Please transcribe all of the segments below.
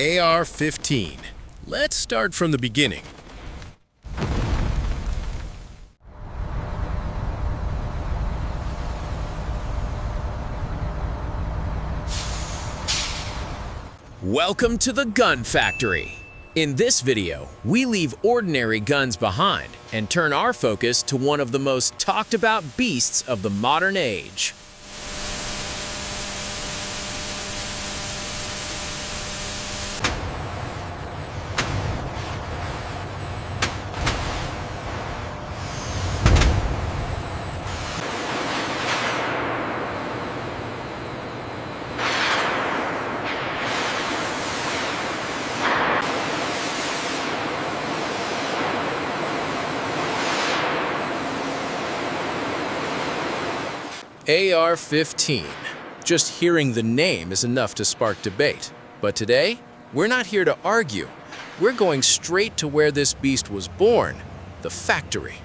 AR-15. Let's start from the beginning. Welcome to the Gun Factory. In this video, we leave ordinary guns behind and turn our focus to one of the most talked about beasts of the modern age. AR-15. Just hearing the name is enough to spark debate. But today, we're not here to argue. We're going straight to where this beast was born, the factory.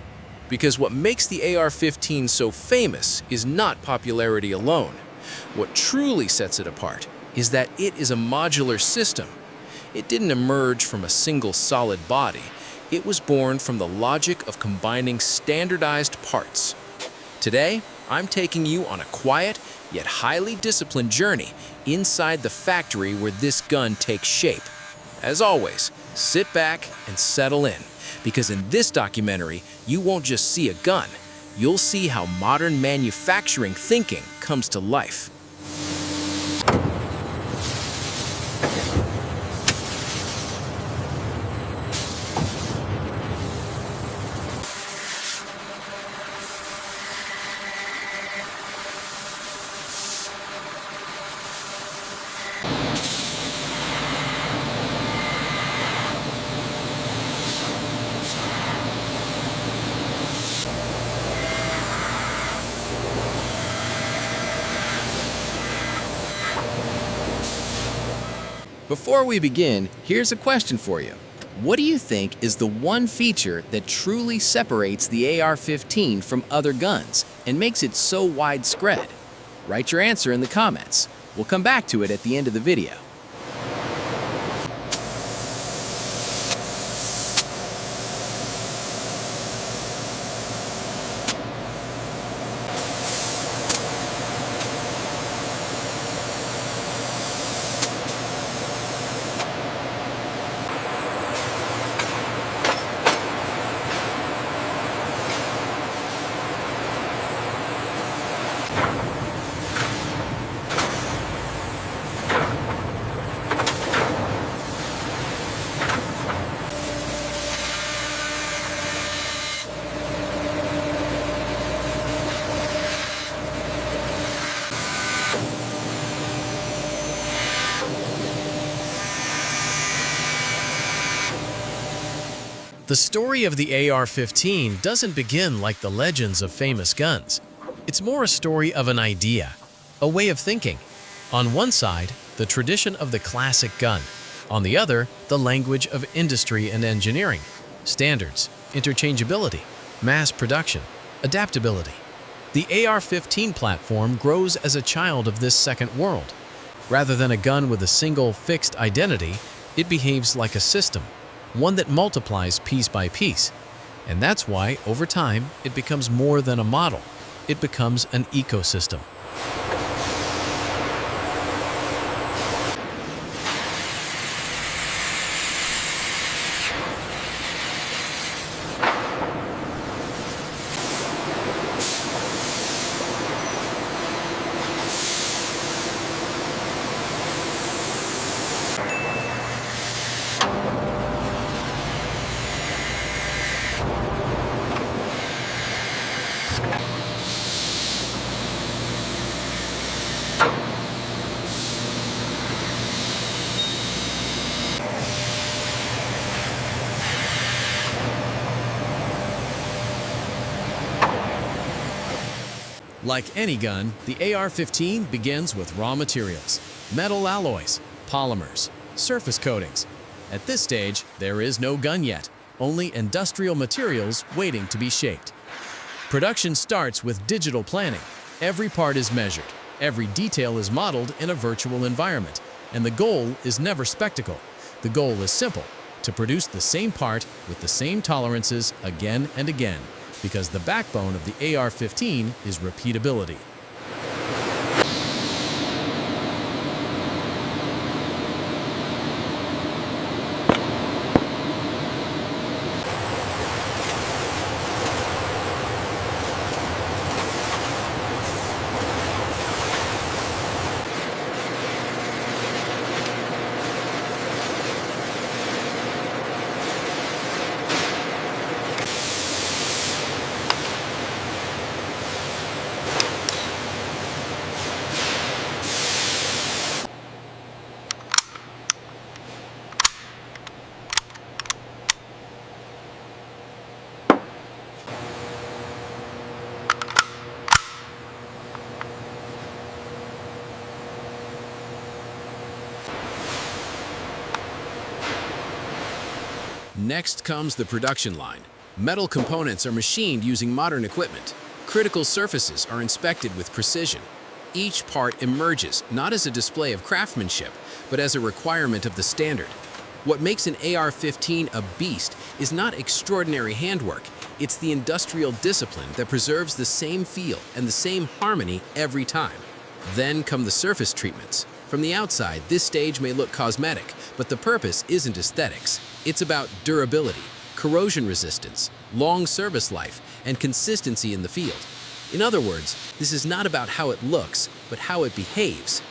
Because what makes the AR-15 so famous is not popularity alone. What truly sets it apart is that it is a modular system. It didn't emerge from a single solid body. It was born from the logic of combining standardized parts. Today, I'm taking you on a quiet, yet highly disciplined journey inside the factory where this gun takes shape. As always, sit back and settle in, because in this documentary, you won't just see a gun, you'll see how modern manufacturing thinking comes to life. Before we begin, here's a question for you. What do you think is the one feature that truly separates the AR-15 from other guns and makes it so widespread? Write your answer in the comments. We'll come back to it at the end of the video. The story of the AR-15 doesn't begin like the legends of famous guns. It's more a story of an idea, a way of thinking. On one side, the tradition of the classic gun. On the other, the language of industry and engineering, standards, interchangeability, mass production, adaptability. The AR-15 platform grows as a child of this second world. Rather than a gun with a single, fixed identity, it behaves like a system, one that multiplies piece by piece. And that's why, over time, it becomes more than a model. It becomes an ecosystem. Like any gun, the AR-15 begins with raw materials, metal alloys, polymers, surface coatings. At this stage, there is no gun yet, only industrial materials waiting to be shaped. Production starts with digital planning. Every part is measured. Every detail is modeled in a virtual environment. And the goal is never spectacle. The goal is simple: to produce the same part with the same tolerances again and again, because the backbone of the AR-15 is repeatability. Next comes the production line. Metal components are machined using modern equipment. Critical surfaces are inspected with precision. Each part emerges not as a display of craftsmanship, but as a requirement of the standard. What makes an AR-15 a beast is not extraordinary handwork, it's the industrial discipline that preserves the same feel and the same harmony every time. Then come the surface treatments. From the outside, this stage may look cosmetic, but the purpose isn't aesthetics. It's about durability, corrosion resistance, long service life, and consistency in the field. In other words, this is not about how it looks, but how it behaves.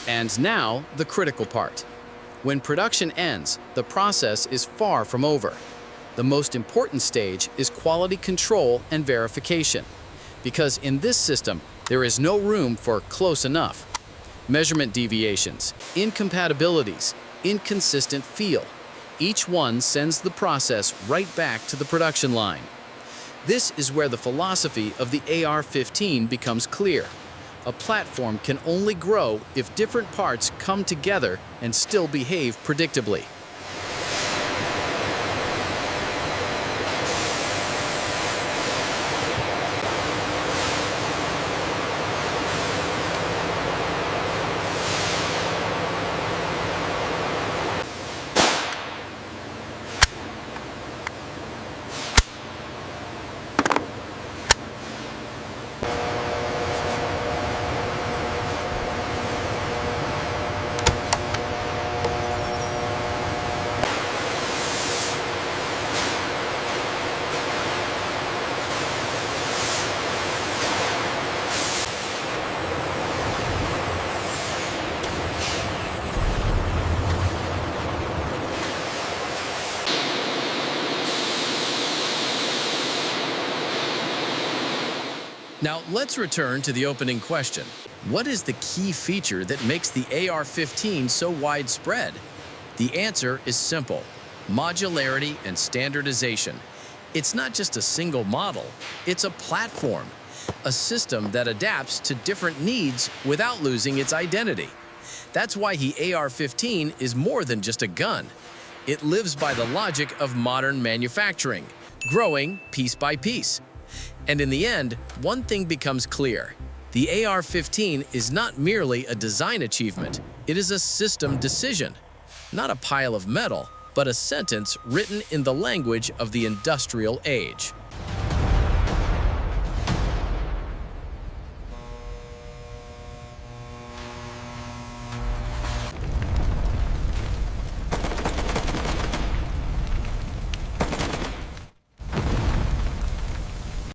And now, the critical part. When production ends, the process is far from over. The most important stage is quality control and verification, because in this system, there is no room for close enough. Measurement deviations, incompatibilities, inconsistent feel. Each one sends the process right back to the production line. This is where the philosophy of the AR-15 becomes clear. A platform can only grow if different parts come together and still behave predictably. Now, let's return to the opening question. What is the key feature that makes the AR-15 so widespread? The answer is simple: modularity and standardization. It's not just a single model, it's a platform, a system that adapts to different needs without losing its identity. That's why the AR-15 is more than just a gun. It lives by the logic of modern manufacturing, growing piece by piece. And in the end, one thing becomes clear. The AR-15 is not merely a design achievement, it is a system decision. Not a pile of metal, but a sentence written in the language of the industrial age.